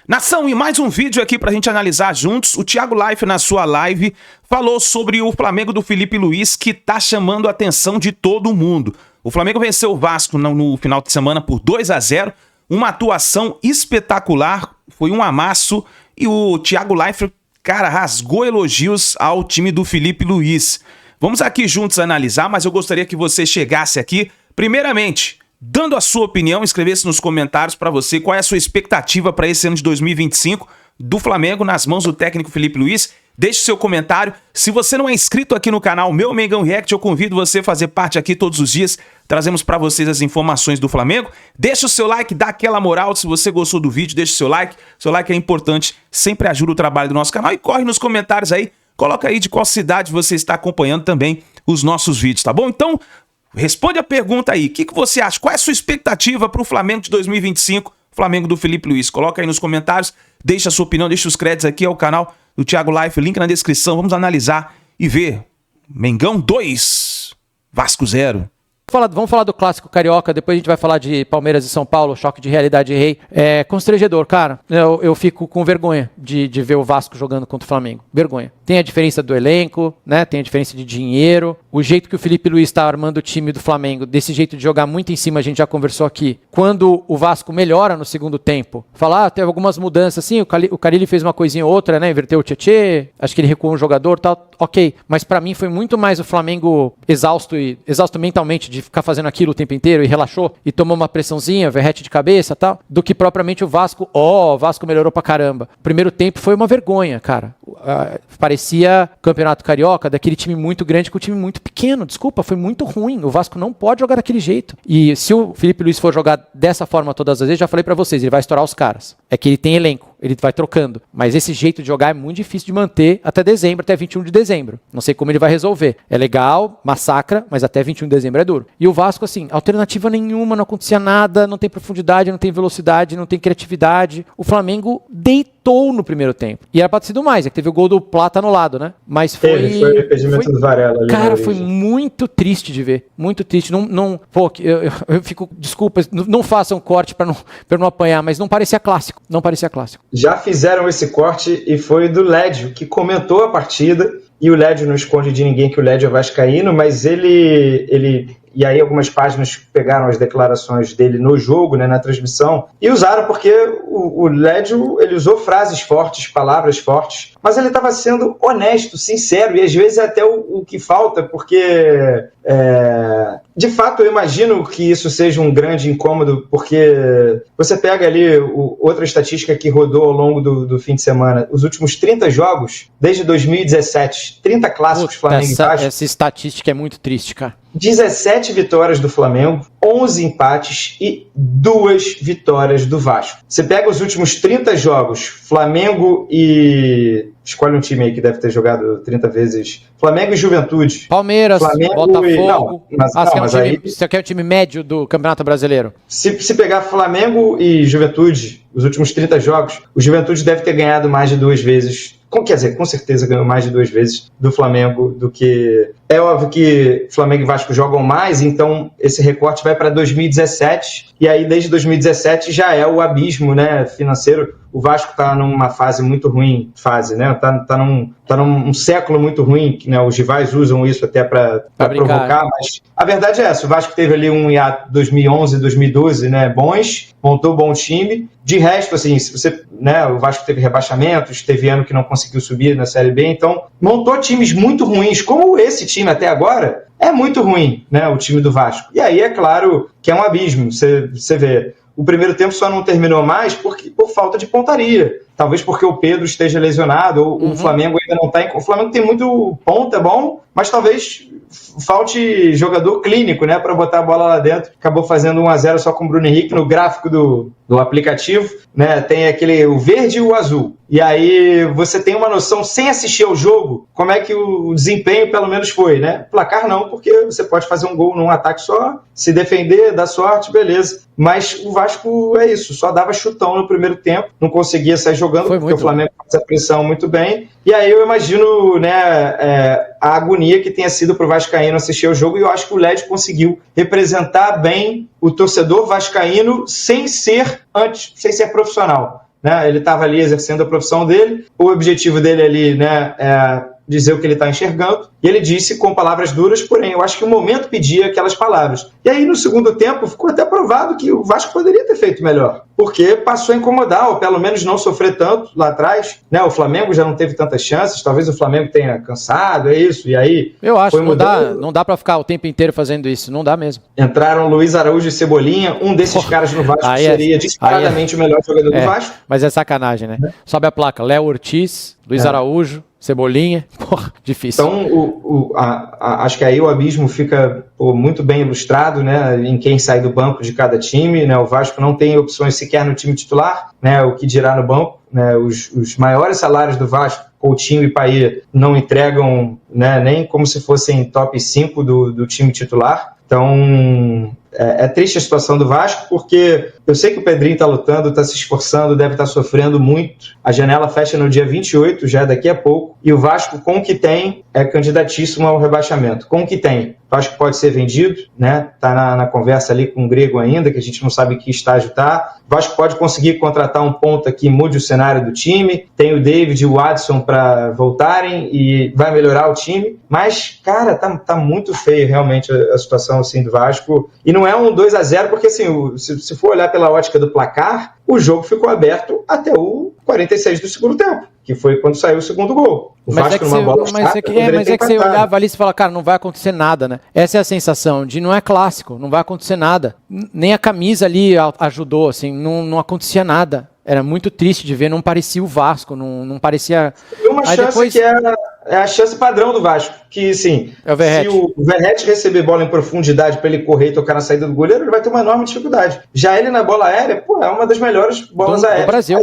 Nação, e mais um vídeo aqui pra gente analisar juntos. O Thiago Life, na sua live, falou sobre o Flamengo do Felipe Luiz, que tá chamando a atenção de todo mundo. O Flamengo venceu o Vasco no final de semana por 2-0, uma atuação espetacular, foi um amasso, e o Thiago Life, cara, rasgou elogios ao time do Felipe Luiz. Vamos aqui juntos analisar, mas eu gostaria que você chegasse aqui, primeiramente, dando a sua opinião, escrevesse nos comentários para você qual é a sua expectativa para esse ano de 2025 do Flamengo nas mãos do técnico Felipe Luiz. Deixe seu comentário. Se você não é inscrito aqui no canal Meu Mengão React, eu convido você a fazer parte aqui todos os dias. Trazemos para vocês as informações do Flamengo. Deixa o seu like, dá aquela moral. Se você gostou do vídeo, deixa o seu like. Seu like é importante, sempre ajuda o trabalho do nosso canal. E corre nos comentários aí, coloca aí de qual cidade você está acompanhando também os nossos vídeos, tá bom? Então, responde a pergunta aí. O que você acha? Qual é a sua expectativa para o Flamengo de 2025? Flamengo do Felipe Luiz. Coloca aí nos comentários, deixa a sua opinião, deixa os créditos aqui ao canal do Thiago Life, link na descrição. Vamos analisar e ver. Mengão 2, Vasco 0. Vamos falar do clássico carioca, depois a gente vai falar de Palmeiras e São Paulo, choque de realidade rei. É constrangedor, cara. Eu fico com vergonha de ver o Vasco jogando contra o Flamengo. Vergonha. Tem a diferença do elenco, né? Tem a diferença de dinheiro. O jeito que o Felipe Luiz está armando o time do Flamengo, desse jeito de jogar muito em cima, a gente já conversou aqui. Quando o Vasco melhora no segundo tempo, teve algumas mudanças, sim, o Carille fez uma coisinha ou outra, né? Inverteu o Tietê, acho que ele recuou um jogador, tal, ok. Mas pra mim foi muito mais o Flamengo exausto mentalmente de ficar fazendo aquilo o tempo inteiro e relaxou e tomou uma pressãozinha, verrete de cabeça e tal, do que propriamente o Vasco. O Vasco melhorou pra caramba. O primeiro tempo foi uma vergonha, cara. Parecia campeonato carioca daquele time muito grande com um time muito pequeno. Desculpa, foi muito ruim. O Vasco não pode jogar daquele jeito. E se o Felipe Luiz for jogar dessa forma todas as vezes, já falei pra vocês, ele vai estourar os caras. É que ele tem elenco, ele vai trocando. Mas esse jeito de jogar é muito difícil de manter até dezembro, até 21 de dezembro. Não sei como ele vai resolver. É legal, massacra, mas até 21 de dezembro é duro. E o Vasco, assim, alternativa nenhuma, não acontecia nada, não tem profundidade, não tem velocidade, não tem criatividade. O Flamengo deitou no primeiro tempo. E era pra ter sido mais, é que teve o gol do Plata anulado, né? Mas foi o impedimento do Varela ali. Cara, foi muito triste de ver. Muito triste. Eu fico, desculpa, não façam corte pra não apanhar, mas não parecia clássico. Não parecia clássico. Já fizeram esse corte e foi do Lédio, que comentou a partida. E o Lédio não esconde de ninguém que o Lédio é vascaíno, mas ele e aí algumas páginas pegaram as declarações dele no jogo, né, na transmissão, e usaram porque o Lédio, ele usou frases fortes, palavras fortes, mas ele estava sendo honesto, sincero, e às vezes até o que falta, porque de fato eu imagino que isso seja um grande incômodo, porque você pega ali outra estatística que rodou ao longo do fim de semana, os últimos 30 jogos, desde 2017, 30 clássicos Flamengo e Vasco. Essa estatística é muito triste, cara. 17 vitórias do Flamengo, 11 empates e 2 vitórias do Vasco. Você pega os últimos 30 jogos, Flamengo e... Escolhe um time aí que deve ter jogado 30 vezes. Flamengo e Juventude. Palmeiras, Flamengo Botafogo. Aí... Você quer o time médio do Campeonato Brasileiro? Se pegar Flamengo e Juventude, os últimos 30 jogos, o Juventude deve ter ganhado mais de 2 vezes. Quer dizer, com certeza ganhou mais de 2 vezes do Flamengo do que... É óbvio que Flamengo e Vasco jogam mais, então esse recorte vai para 2017, e aí desde 2017 já é o abismo, né, financeiro. O Vasco está numa fase muito ruim, né? Tá num século muito ruim, né? Os rivais usam isso até para provocar, mas a verdade é essa, o Vasco teve ali um hiato 2011, 2012, né, bons, montou bom time. De resto, assim, se você, né, o Vasco teve rebaixamentos, teve ano que não conseguiu subir na Série B, então montou times muito ruins, como esse time até agora, é muito ruim, né, o time do Vasco. E aí, é claro, que é um abismo, você vê. O primeiro tempo só não terminou mais por falta de pontaria. Talvez porque o Pedro esteja lesionado, ou o Flamengo ainda não está... O Flamengo tem muito ponta, bom, mas talvez falte jogador clínico, né, para botar a bola lá dentro. Acabou fazendo 1-0 só com o Bruno Henrique no gráfico do aplicativo, né, tem o verde e o azul. E aí você tem uma noção, sem assistir ao jogo, como é que o desempenho pelo menos foi, né? Placar não, porque você pode fazer um gol num ataque só, se defender, dar sorte, beleza. Mas o Vasco é isso, só dava chutão no primeiro tempo, não conseguia sair jogando, porque o Flamengo faz a pressão muito bem. E aí eu imagino, né, a agonia que tenha sido para o vascaíno assistir ao jogo, e eu acho que o Lédio conseguiu representar bem o torcedor vascaíno sem ser profissional. né? Ele estava ali exercendo a profissão dele, o objetivo dele ali, né, é dizer o que ele está enxergando, e ele disse com palavras duras, porém, eu acho que o momento pedia aquelas palavras. E aí, no segundo tempo, ficou até provado que o Vasco poderia ter feito melhor, porque passou a incomodar, ou pelo menos não sofrer tanto lá atrás, né? O Flamengo já não teve tantas chances, talvez o Flamengo tenha cansado, é isso, e aí... Eu acho que não dá para ficar o tempo inteiro fazendo isso, não dá mesmo. Entraram Luiz Araújo e Cebolinha, um desses caras no Vasco seria disparadamente o melhor jogador do Vasco. Mas é sacanagem, né? Sobe a placa, Léo Ortiz, Luiz Araújo, Cebolinha, porra, difícil. Então, acho que aí o abismo fica muito bem ilustrado, né, em quem sai do banco de cada time, né, o Vasco não tem opções sequer no time titular, né, o que dirá no banco, né, os maiores salários do Vasco, Coutinho e Payet, não entregam, né, nem como se fossem top 5 do time titular. Então, é triste a situação do Vasco, porque eu sei que o Pedrinho está lutando, está se esforçando, deve estar sofrendo muito. A janela fecha no dia 28, já daqui a pouco, e o Vasco, com o que tem, é candidatíssimo ao rebaixamento. Com o que tem, o Vasco pode ser vendido, né? Está na conversa ali com o Grego ainda, que a gente não sabe em que estágio está. O Vasco pode conseguir contratar um ponta que mude o cenário do time, tem o David e o Adson para voltarem e vai melhorar o time, mas, cara, tá muito feio realmente a situação assim, do Vasco, e não é um 2-0, porque assim, se for olhar pela ótica do placar, o jogo ficou aberto até o 46 do segundo tempo, que foi quando saiu o segundo gol. O mas Vasco numa bola mas é que você olhava ali e fala, cara, não vai acontecer nada, né? Essa é a sensação de não é clássico, não vai acontecer nada. Nem a camisa ali ajudou, assim, não acontecia nada. Era muito triste de ver, não parecia o Vasco, não parecia... Tem uma chance depois... que é a chance padrão do Vasco, que sim, se o Verratti receber bola em profundidade para ele correr e tocar na saída do goleiro, ele vai ter uma enorme dificuldade. Já ele na bola aérea, é uma das melhores bolas aéreas do Brasil.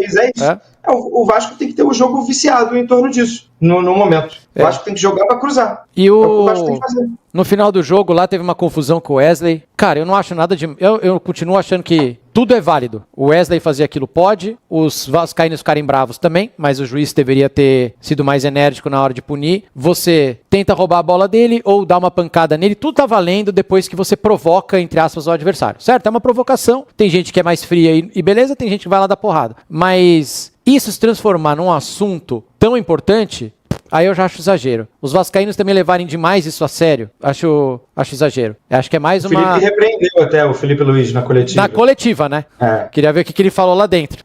O Vasco tem que ter o jogo viciado em torno disso, no momento. O Vasco tem que jogar para cruzar. E o Vasco tem que fazer. No final do jogo, lá teve uma confusão com o Wesley. Cara, eu não acho nada de... Eu continuo achando que tudo é válido. O Wesley fazer aquilo pode, os vascaínos ficarem bravos também, mas o juiz deveria ter sido mais enérgico na hora de punir. Você tenta roubar a bola dele ou dá uma pancada nele, tudo tá valendo depois que você provoca, entre aspas, o adversário. Certo? É uma provocação. Tem gente que é mais fria e beleza, tem gente que vai lá dar porrada. Mas isso se transformar num assunto tão importante... Aí eu já acho exagero. Os vascaínos também levarem demais isso a sério, acho exagero. Acho que é mais uma... O Felipe repreendeu até o Felipe Luiz na coletiva. Na coletiva, né? Queria ver o que ele falou lá dentro.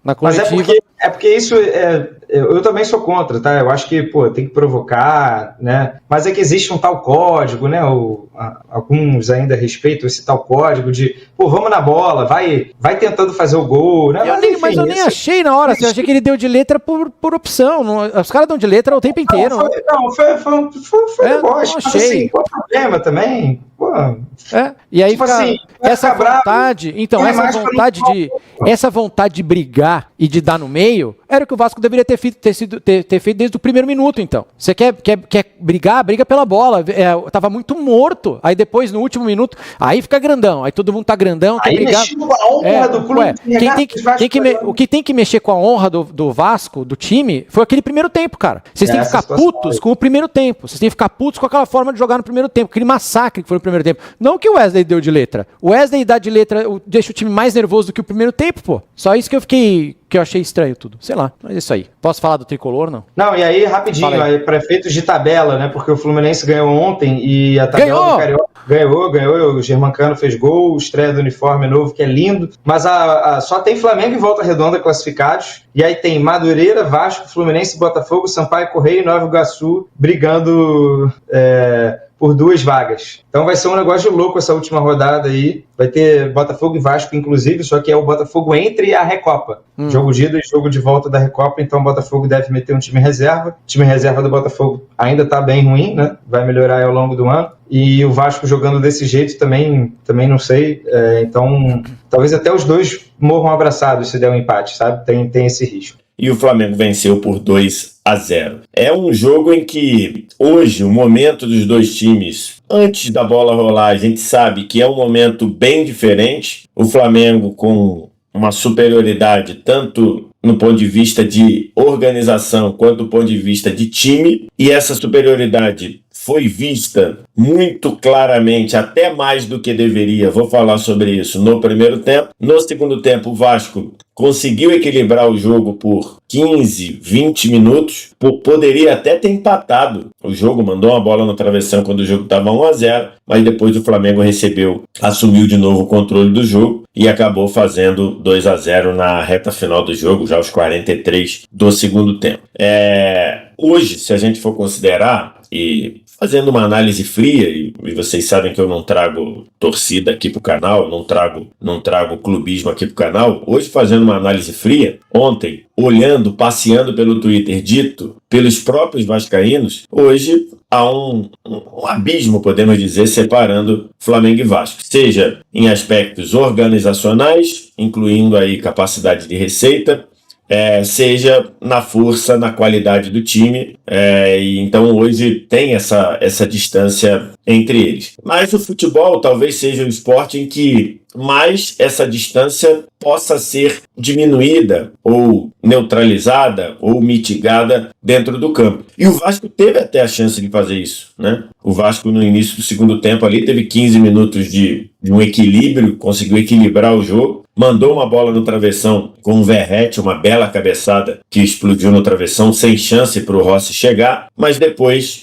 Na coletiva... Mas é porque isso... eu também sou contra, tá? Eu acho que, tem que provocar, né? Mas é que existe um tal código, né? Alguns ainda respeitam esse tal código de, vamos na bola, vai tentando fazer o gol, né? Mas eu nem achei na hora, eu achei que ele deu de letra por opção. Os caras dão de letra o tempo inteiro. Foi deboche. Assim, qual o problema também? E aí essa vontade, essa vontade de brigar e de dar no meio, era o que o Vasco deveria ter feito desde o primeiro minuto, então. Você quer brigar? Briga pela bola. Tava muito morto. Aí depois, no último minuto, aí fica grandão. Aí todo mundo tá grandão, quer brigar. A honra do clube. O que tem que mexer com a honra do Vasco, do time, foi aquele primeiro tempo, cara. Vocês têm que ficar putos com o primeiro tempo. Vocês têm que ficar putos com aquela forma de jogar no primeiro tempo. Aquele massacre que foi no primeiro tempo. Não que o Wesley deu de letra. O Wesley dá de letra, deixa o time mais nervoso do que o primeiro tempo, pô. Só isso que eu achei estranho tudo. Sei lá, mas é isso aí. Posso falar do Tricolor, não? Não, e aí, rapidinho, prefeitos de tabela, né? Porque o Fluminense ganhou ontem e a tabela do Carioca ganhou. O Germancano fez gol, estreia do uniforme novo, que é lindo. Mas só tem Flamengo e Volta Redonda classificados. E aí tem Madureira, Vasco, Fluminense, Botafogo, Sampaio Correia e Nova Iguaçu brigando... por 2 vagas. Então vai ser um negócio de louco essa última rodada aí. Vai ter Botafogo e Vasco, inclusive, só que é o Botafogo entre a Recopa. Jogo de ida e jogo de volta da Recopa, então o Botafogo deve meter um time reserva. O time reserva do Botafogo ainda tá bem ruim, né? Vai melhorar ao longo do ano. E o Vasco jogando desse jeito também não sei. Então, talvez até os dois morram abraçados se der um empate, sabe? Tem esse risco. E o Flamengo venceu por 2-0. É um jogo em que, hoje, o momento dos dois times, antes da bola rolar, a gente sabe que é um momento bem diferente. O Flamengo com uma superioridade, tanto no ponto de vista de organização, quanto do ponto de vista de time. E essa superioridade foi vista muito claramente, até mais do que deveria, vou falar sobre isso, no primeiro tempo. No segundo tempo, o Vasco conseguiu equilibrar o jogo por 15, 20 minutos, poderia até ter empatado o jogo, mandou uma bola no travessão quando o jogo estava 1-0, mas depois o Flamengo assumiu de novo o controle do jogo e acabou fazendo 2-0 na reta final do jogo, já aos 43 do segundo tempo. Hoje, se a gente for considerar, e fazendo uma análise fria, e vocês sabem que eu não trago torcida aqui pro canal, não trago clubismo aqui pro canal, hoje fazendo uma análise fria, ontem, olhando, passeando pelo Twitter, dito pelos próprios vascaínos, hoje há um abismo, podemos dizer, separando Flamengo e Vasco, seja em aspectos organizacionais, incluindo aí capacidade de receita, seja na força, na qualidade do time, e então hoje tem essa distância entre eles. Mas o futebol talvez seja um esporte em que mais essa distância possa ser diminuída ou neutralizada ou mitigada dentro do campo. E o Vasco teve até a chance de fazer isso, né? O Vasco no início do segundo tempo ali teve 15 minutos de um equilíbrio, conseguiu equilibrar o jogo, mandou uma bola no travessão com um Verratti, uma bela cabeçada que explodiu no travessão, sem chance para o Rossi chegar, mas depois,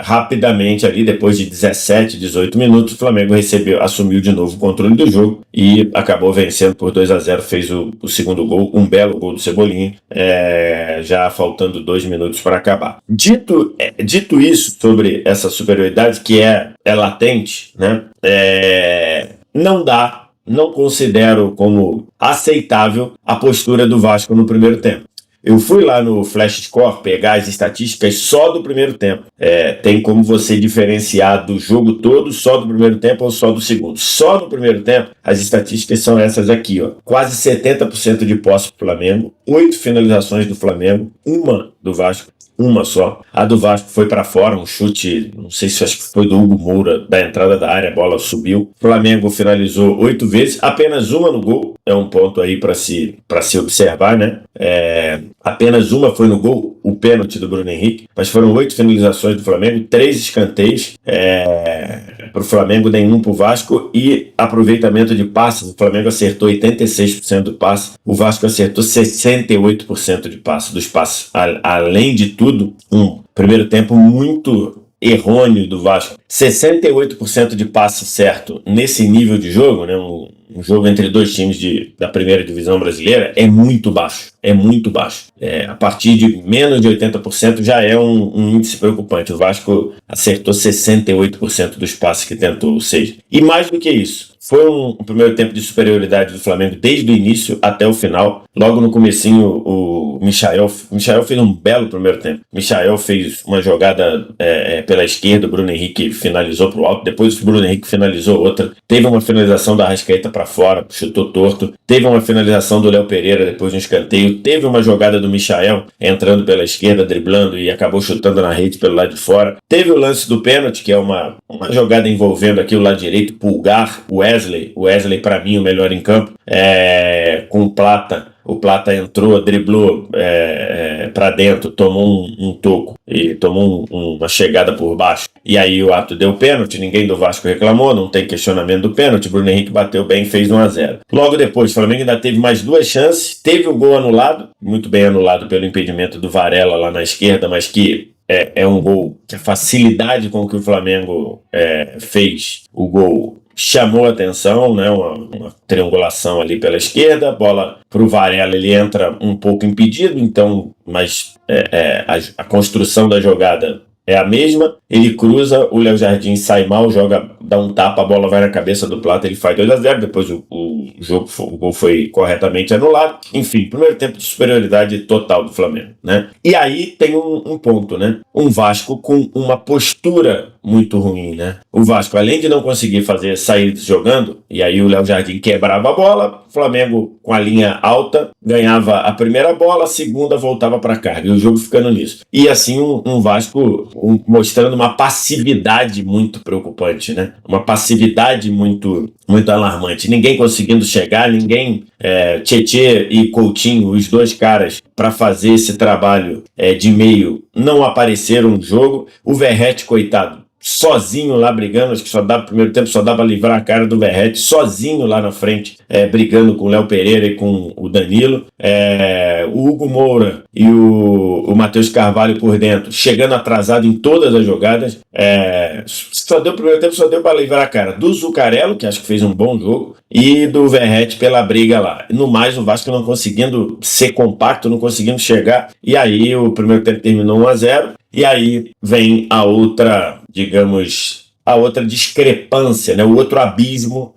rapidamente ali, depois de 17, 18 minutos, o Flamengo assumiu de novo o controle do jogo e acabou vencendo por 2-0, fez o segundo gol, um belo gol do Cebolinha, já faltando 2 minutos para acabar. Dito isso sobre essa superioridade que é latente, né? Não considero como aceitável a postura do Vasco no primeiro tempo. Eu fui lá no Flash Score pegar as estatísticas só do primeiro tempo. Tem como você diferenciar do jogo todo só do primeiro tempo ou só do segundo. Só no primeiro tempo, as estatísticas são essas aqui, ó. Quase 70% de posse do Flamengo, 8 finalizações do Flamengo, uma do Vasco. Uma só. A do Vasco foi para fora, um chute, não sei se acho que foi do Hugo Moura, da entrada da área, a bola subiu. O Flamengo finalizou 8 vezes, apenas uma no gol. É um ponto aí para se observar, né? Apenas uma foi no gol, o pênalti do Bruno Henrique, mas foram 8 finalizações do Flamengo, 3 escanteios para o Flamengo, nenhum para o Vasco, e aproveitamento de passes. O Flamengo acertou 86% do passe, o Vasco acertou 68% dos passes. Além de tudo, um primeiro tempo muito errôneo do Vasco. 68% de passe certo nesse nível de jogo, né? Um jogo entre dois times da primeira divisão brasileira é muito baixo. A partir de menos de 80% já é um índice preocupante. O Vasco acertou 68% dos passes que tentou, ou seja, e mais do que isso, foi um primeiro tempo de superioridade do Flamengo desde o início até o final. Logo no comecinho, o Michael fez um belo primeiro tempo. Michael fez uma jogada pela esquerda, o Bruno Henrique finalizou para o alto, depois o Bruno Henrique finalizou outra. Teve uma finalização da Arrascaeta para fora, chutou torto. Teve uma finalização do Léo Pereira depois de um escanteio. Teve uma jogada do Michael entrando pela esquerda, driblando e acabou chutando na rede pelo lado de fora. Teve o lance do pênalti, que é uma jogada envolvendo aqui o lado direito, Pulgar, o Wesley para mim o melhor em campo, com o Plata. O Plata entrou, driblou para dentro, tomou um toco e tomou uma chegada por baixo. E aí o ato deu pênalti, ninguém do Vasco reclamou, não tem questionamento do pênalti. Bruno Henrique bateu bem, fez 1-0. Logo depois, o Flamengo ainda teve mais 2 chances, teve o gol anulado, muito bem anulado pelo impedimento do Varela lá na esquerda, mas que é um gol que a facilidade com que o Flamengo fez o gol chamou a atenção, né? Uma triangulação ali pela esquerda, bola para o Varela, ele entra um pouco impedido, então, mas a construção da jogada é a mesma, ele cruza, o Léo Jardim sai mal, dá um tapa, a bola vai na cabeça do Plata, ele faz 2-0, depois o gol foi corretamente anulado. Enfim, primeiro tempo de superioridade total do Flamengo, né? E aí tem um ponto, né? Um Vasco com uma postura muito ruim, né? O Vasco, além de não conseguir fazer sair jogando, e aí o Léo Jardim quebrava a bola, o Flamengo com a linha alta ganhava a primeira bola, a segunda voltava para carga, e o jogo ficando nisso. E assim um Vasco mostrando uma passividade muito preocupante, né? Uma passividade muito, muito alarmante. Ninguém conseguindo chegar, ninguém Tietê e Coutinho, os dois caras, para fazer esse trabalho de meio, não apareceram no jogo. O Verratti, coitado, sozinho lá brigando, acho que só dá no primeiro tempo, só dá para livrar a cara do Verratti, sozinho lá na frente, brigando com o Léo Pereira e com o Danilo. O Hugo Moura e o Matheus Carvalho por dentro, chegando atrasado em todas as jogadas. Só deu o primeiro tempo, só deu para livrar a cara do Zuccarello, que acho que fez um bom jogo, e do Verratti pela briga lá. No mais, o Vasco não conseguindo ser compacto, não conseguindo chegar, e aí o primeiro tempo terminou 1-0, e aí vem a outra, digamos, a outra discrepância, né? O outro abismo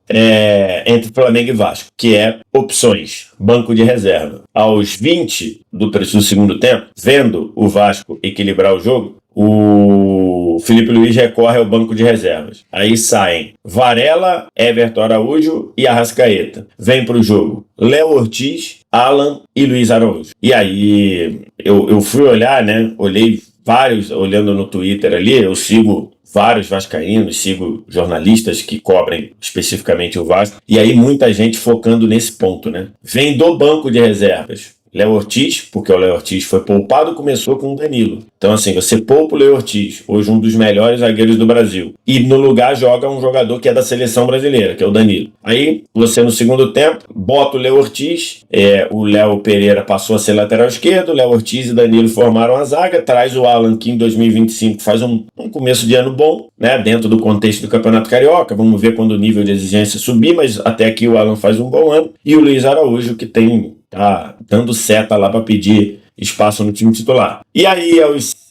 entre Flamengo e Vasco, que é opções, banco de reserva. Aos 20 do segundo tempo, vendo o Vasco equilibrar o jogo, o Felipe Luiz recorre ao banco de reservas. Aí saem Varela, Everton Araújo e Arrascaeta. Vem para o jogo Léo Ortiz, Alan e Luiz Araújo. E aí eu fui olhar, né? Olhei vários, olhando no Twitter ali, eu sigo vários vascaínos, sigo jornalistas que cobrem especificamente o Vasco, e aí muita gente focando nesse ponto, né? Vem do banco de reservas Léo Ortiz, porque o Léo Ortiz foi poupado, começou com o Danilo. Então, assim, você poupa o Léo Ortiz, hoje um dos melhores zagueiros do Brasil, e no lugar joga um jogador que é da seleção brasileira, que é o Danilo. Aí, você no segundo tempo, bota o Léo Ortiz, o Léo Pereira passou a ser lateral esquerdo, o Léo Ortiz e Danilo formaram a zaga, traz o Alan, que em 2025 faz um começo de ano bom, né, dentro do contexto do Campeonato Carioca. Vamos ver quando o nível de exigência subir, mas até aqui o Alan faz um bom ano, e o Luiz Araújo, que tá dando seta lá para pedir espaço no time titular. E aí,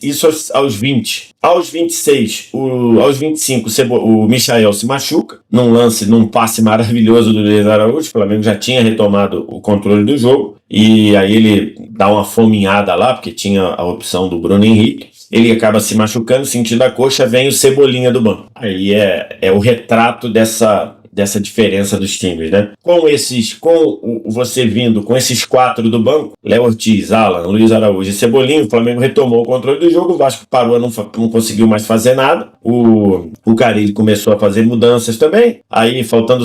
isso aos 20. Aos 26, aos 25, o Michael se machuca, num passe maravilhoso do Luiz Araújo. O Flamengo já tinha retomado o controle do jogo, e aí ele dá uma fominhada lá, porque tinha a opção do Bruno Henrique. Ele acaba se machucando, sentindo a coxa, vem o Cebolinha do banco. Aí é o retrato dessa diferença dos times, né? Você vindo com esses 4 do banco, Léo Ortiz, Alan, Luiz Araújo e Cebolinha, o Flamengo retomou o controle do jogo, o Vasco parou, não conseguiu mais fazer nada, o Carille começou a fazer mudanças também, aí faltando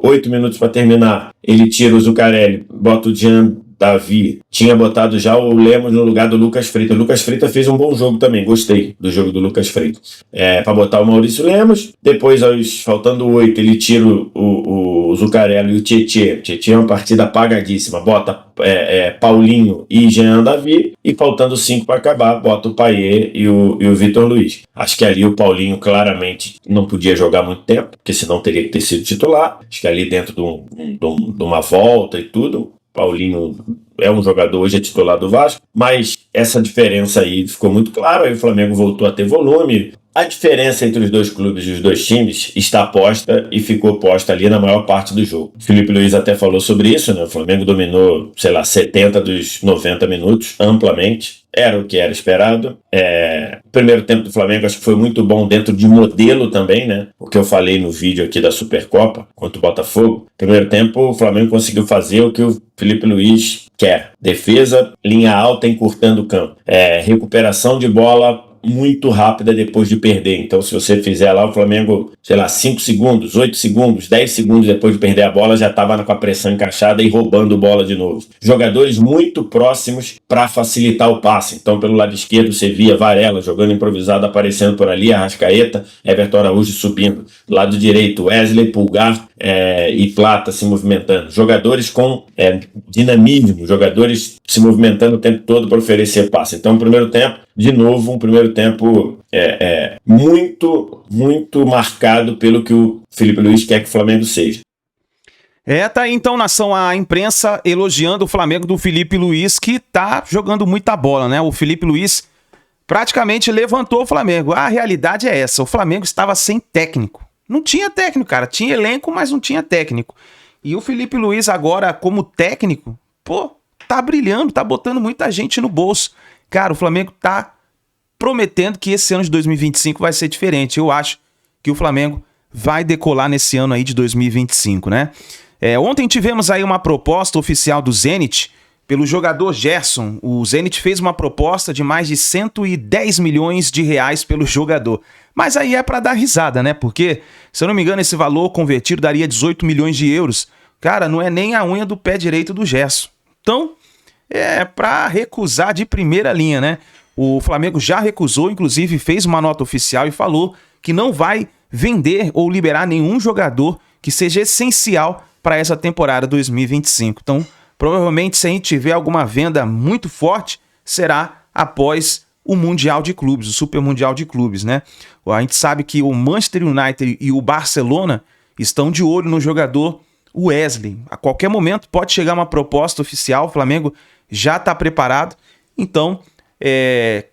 8 minutos para terminar, ele tira o Zuccarelli, bota o Jean Davi, tinha botado já o Lemos no lugar do Lucas Freitas. O Lucas Freitas fez um bom jogo também, gostei do jogo do Lucas Freitas. Para botar o Maurício Lemos, depois, faltando 8, ele tira o Zuccarello e o Tietê. Tietê é uma partida apagadíssima, bota Paulinho e Jean Davi, e faltando 5 para acabar, bota o Payet e o Vitor Luiz. Acho que ali o Paulinho claramente não podia jogar muito tempo, porque senão teria que ter sido titular. Acho que ali dentro de uma volta e tudo, Paulinho é um jogador, hoje é titular do Vasco, mas essa diferença aí ficou muito clara, aí o Flamengo voltou a ter volume. A diferença entre os dois clubes e os dois times está posta e ficou posta ali na maior parte do jogo. O Felipe Luiz até falou sobre isso, né? O Flamengo dominou, 70 dos 90 minutos, amplamente. Era o que era esperado. O primeiro tempo do Flamengo acho que foi muito bom dentro de modelo também, né? O que eu falei no vídeo aqui da Supercopa contra o Botafogo. Primeiro tempo o Flamengo conseguiu fazer o que o Felipe Luiz quer. Defesa, linha alta, encurtando o campo. Recuperação de bola muito rápida depois de perder. Então, se você fizer lá, o Flamengo, 5 segundos, 8 segundos, 10 segundos depois de perder a bola, já estava com a pressão encaixada e roubando bola de novo. Jogadores muito próximos para facilitar o passe. Então, pelo lado esquerdo, você via Varela jogando improvisado, aparecendo por ali, Arrascaeta, Everton Araújo subindo. Do lado direito, Wesley, Pulgar e Plata se movimentando. Jogadores com dinamismo, jogadores se movimentando o tempo todo para oferecer passe. Então, primeiro tempo, de novo, um primeiro tempo muito, muito marcado pelo que o Felipe Luiz quer que o Flamengo seja. Tá aí então, nação, a imprensa elogiando o Flamengo do Felipe Luiz, que tá jogando muita bola, né? O Felipe Luiz praticamente levantou o Flamengo. A realidade é essa, o Flamengo estava sem técnico. Não tinha técnico, cara. Tinha elenco, mas não tinha técnico. E o Felipe Luiz agora, como técnico, tá brilhando, tá botando muita gente no bolso. Cara, o Flamengo tá prometendo que esse ano de 2025 vai ser diferente. Eu acho que o Flamengo vai decolar nesse ano aí de 2025, né? Ontem tivemos aí uma proposta oficial do Zenit pelo jogador Gerson. O Zenit fez uma proposta de mais de 110 milhões de reais pelo jogador. Mas aí é para dar risada, né? Porque, se eu não me engano, esse valor convertido daria 18 milhões de euros. Cara, não é nem a unha do pé direito do Gerson. Então, é para recusar de primeira linha, né? O Flamengo já recusou, inclusive fez uma nota oficial e falou que não vai vender ou liberar nenhum jogador que seja essencial para essa temporada 2025. Então, provavelmente, se a gente tiver alguma venda muito forte, será após o Mundial de Clubes, o Super Mundial de Clubes, né? A gente sabe que o Manchester United e o Barcelona estão de olho no jogador Wesley. A qualquer momento pode chegar uma proposta oficial, o Flamengo já está preparado. Então,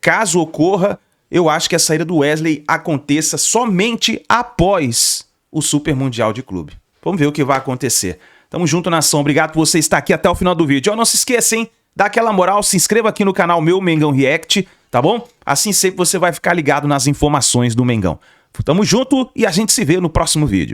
caso ocorra, eu acho que a saída do Wesley aconteça somente após o Super Mundial de Clube. Vamos ver o que vai acontecer. Tamo junto, nação. Obrigado por você estar aqui até o final do vídeo. Não se esqueça, hein? Dá aquela moral, se inscreva aqui no canal Meu Mengão React, tá bom? Assim sempre você vai ficar ligado nas informações do Mengão. Tamo junto e a gente se vê no próximo vídeo.